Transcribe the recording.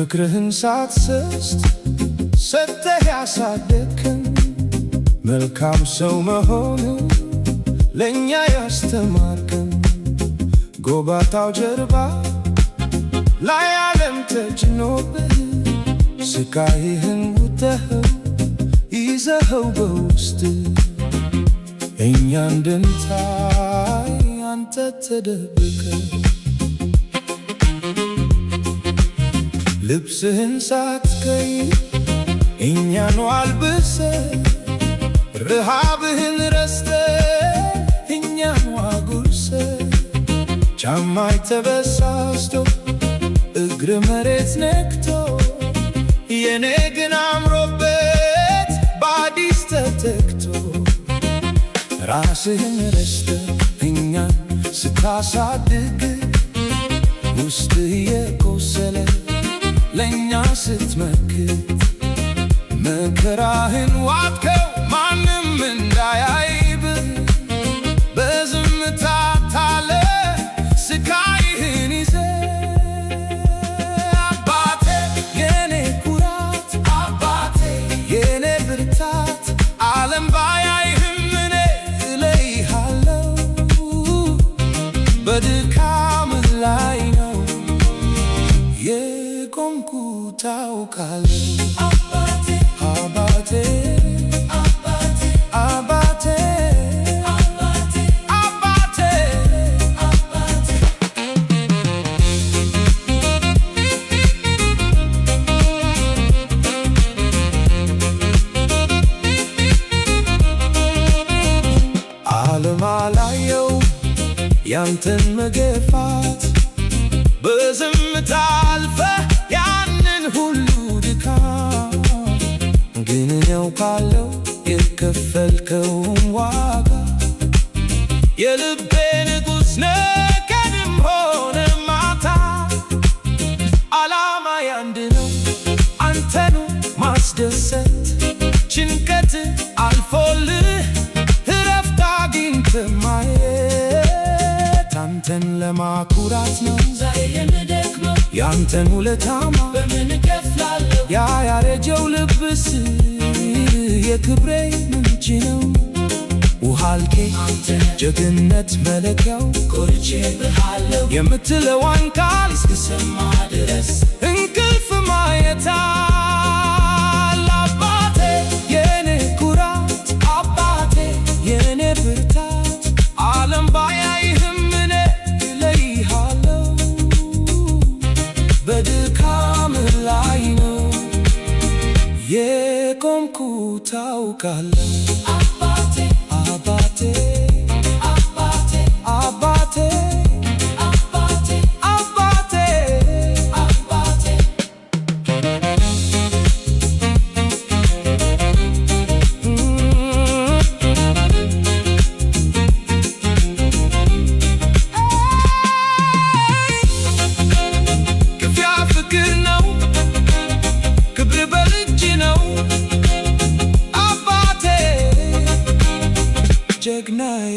ፍቅርህን ሳትሰስት ሰጥተህ ያሳደግከን መልካም ሰው መሆን ለእኛ ያስተማርከን ጎባጣው ጀርባ ላይ ዓለም ተጭኖብህ ስቃይህን ውጠኸው ይዘኸው በውስጥ እኛ እንድንታይ አንተ ተደብቀህ ልብስህን ሳትቀይር እኛኑ አልብሰህ ረሃብህን ረስተህ እኛኑ አጉርሰህ ጫማይ ተበሳስቶ እግር መሬት ነክቶ የኔ ግን አምሮበት በአዲስ ተተክቶ ራስህን ረስተህ እኛን ስታሳድግ ውስጥህ የቆሰለ ለእኛ ስትመክት መከራህን ዋጥከው ማንም እንዳያይብህ በዝምታ ታለ ስቃይህን ይዘህ አባቴ የኔ ኩራት አባቴ የኔ ብርታት ዓለም ባያይህም እኔ እለይሃለሁ በድካምህ ላይ ነው የቆምኩት ታውቃለህ አባቴ አባቴ አባቴ አባቴ አባቴ አባቴ ዓለም አላየው ያንተን መገፋት በዝምታ አልፈህ ያንን ሁሉ ድካም ግን ያውቃለሁ የከፈልከውን ዋጋ የልቤ ንጉሥ ነህ ቀንም ሆነ ማታ ዓላማዬ አንድ ነው አንተኑ ማስደሰት ጭንቀት አልፎልህ እረፍት አግኝተህ ማየት አንተን ለማኩራት ነው ዛሬ የምደክመው ያንተን ውለታማ በምን እከፍላለሁ ያ ያረጀው ልብስ የክብሬ ምንጭ ነው ውሃልኬ ጀግንነት መለኪያው ኮርቼብሃለሁ የምትለዋን ቃል እስክሰማ ድረስ እንቅልፍ ማየታል አባቴ የኔ ኩራት አባቴ የኔ ብርታት ዓለም ባያይህም እኔ እለይሃለሁ በድካምህ ላይ ነው የቆምኩት ታውቃለህ አባቴ አባቴ አባቴ አባቴ አባቴ አባቴ አባቴ ክፍያ ፍቅር ነው ክብር በልጅ ነው አባቴ ጀግናዬ